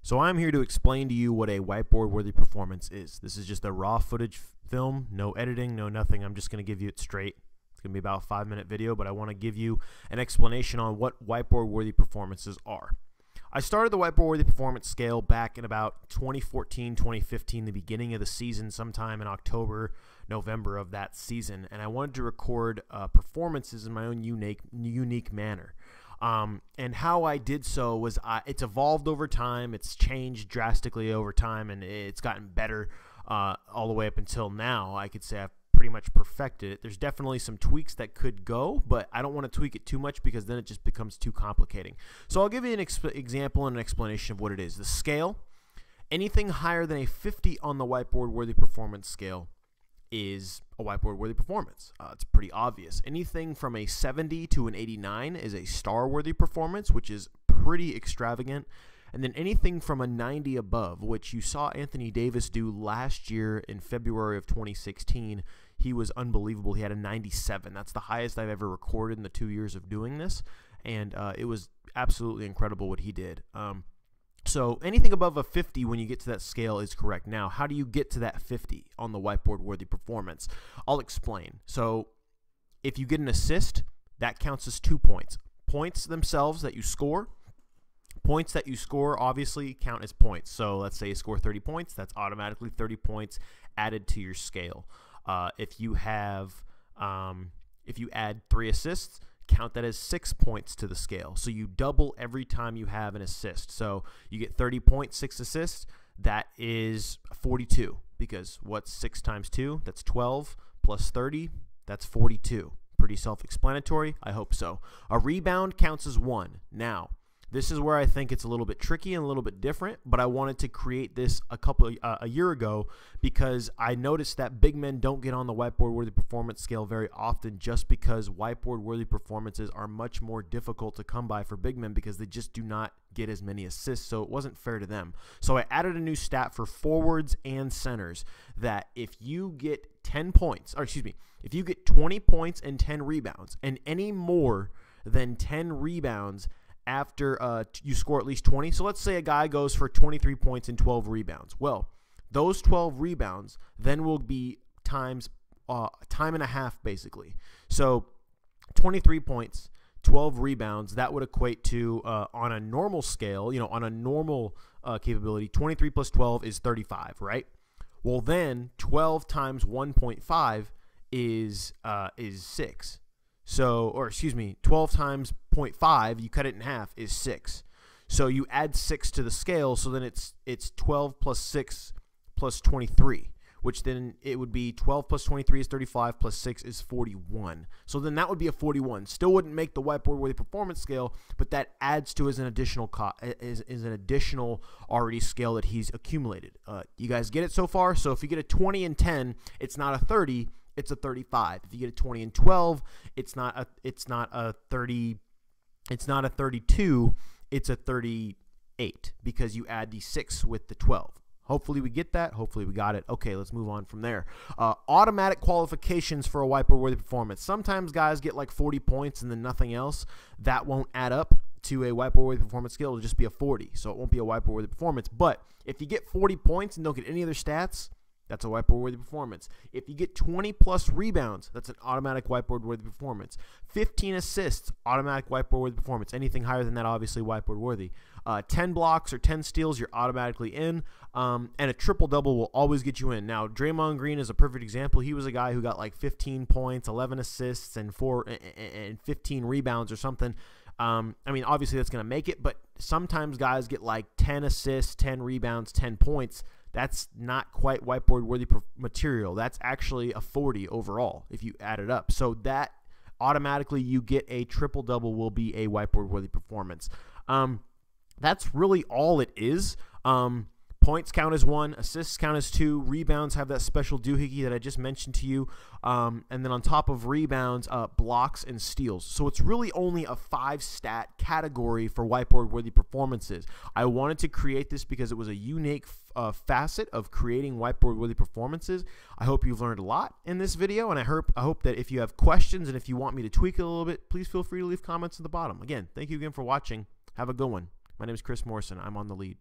So I'm here to explain to you what a whiteboard-worthy performance is. This is just a raw footage film, no editing, no nothing. I'm just going to give you it straight. It's going to be about a 5-minute video, but I want to give you an explanation on what whiteboard-worthy performances are. I started the whiteboard-worthy performance scale back in about 2014, 2015, the beginning of the season, sometime in October, November of that season, and I wanted to record performances in my own unique manner. And how I did so was it's evolved over time. It's changed drastically over time, and it's gotten better all the way up until now. I could say I've pretty much perfected it. There's definitely some tweaks that could go, but I don't want to tweak it too much because then it just becomes too complicating. So I'll give you an example and an explanation of what it is. The scale, anything higher than a 50 on the whiteboard-worthy performance scale is a whiteboard-worthy performance. It's pretty obvious. Anything from a 70 to an 89 is a star-worthy performance, which is pretty extravagant. And then anything from a 90 above, which you saw Anthony Davis do last year in February of 2016, he was unbelievable. He had a 97. That's the highest I've ever recorded in the 2 years of doing this, and it was absolutely incredible what he did. So anything above a 50 when you get to that scale is correct. Now, how do you get to that 50 on the whiteboard-worthy performance? I'll explain. So if you get an assist, that counts as 2 points. Points themselves that you score, points that you score obviously count as points. So let's say you score 30 points, that's automatically 30 points added to your scale. If you add 3 assists, count that as 6 points to the scale. So you double every time you have an assist. So you get 30 points, 6 assists, that is 42, because what's 6 times 2? That's 12, plus 30, that's 42. Pretty self-explanatory? I hope so. A rebound counts as 1. Now, this is where I think it's a little bit tricky and a little bit different, but I wanted to create this a year ago because I noticed that big men don't get on the whiteboard-worthy performance scale very often, just because whiteboard-worthy performances are much more difficult to come by for big men because they just do not get as many assists, so it wasn't fair to them. So I added a new stat for forwards and centers that if you get 10 points, or excuse me, if you get 20 points and 10 rebounds, and any more than 10 rebounds after you score at least 20. So let's say a guy goes for 23 points and 12 rebounds. Well, those 12 rebounds then will be times time and a half, basically. So 23 points, 12 rebounds, that would equate to, on a normal scale, on a normal capability, 23 plus 12 is 35, right? Well, then 12 times 1.5 is 6. So, or excuse me, 12 times 0.5, you cut it in half, is 6. So you add 6 to the scale, so then it's 12 plus 6 plus 23, which then it would be 12 plus 23 is 35 plus 6 is 41. So then that would be a 41. Still wouldn't make the whiteboard-worthy performance scale, but that adds to as an additional is an additional already scale that he's accumulated. You guys get it so far? So if you get a 20 and 10, it's not a 30. It's a 35. If you get a 20 and 12, it's not a 30. It's not a 32. It's a 38 because you add the 6 with the 12. Hopefully we get that. Hopefully we got it. Okay, let's move on from there. Automatic qualifications for a whiteboard-worthy performance. Sometimes guys get like 40 points and then nothing else. That won't add up to a whiteboard-worthy performance scale. It'll just be a 40, so it won't be a whiteboard-worthy performance. But if you get 40 points and don't get any other stats, that's a whiteboard-worthy performance. If you get 20 plus rebounds, that's an automatic whiteboard-worthy performance. 15 assists, automatic whiteboard-worthy performance. Anything higher than that, obviously whiteboard-worthy. 10 blocks or 10 steals, you're automatically in. And a triple-double will always get you in. Now, Draymond Green is a perfect example. He was a guy who got like 15 points, 11 assists, and 15 rebounds or something. I mean, obviously that's going to make it, but sometimes guys get like 10 assists, 10 rebounds, 10 points. That's not quite whiteboard-worthy material. That's actually a 40 overall if you add it up. So that automatically you get a triple-double will be a whiteboard-worthy performance. That's really all it is. Points count as 1, assists count as 2, rebounds have that special doohickey that I just mentioned to you, and then on top of rebounds, blocks and steals. So it's really only a 5-stat category for whiteboard-worthy performances. I wanted to create this because it was a unique facet of creating whiteboard-worthy performances. I hope you've learned a lot in this video, and I hope that if you have questions and if you want me to tweak it a little bit, please feel free to leave comments at the bottom. Again, thank you again for watching. Have a good one. My name is Chris Morrison. I'm on the lead.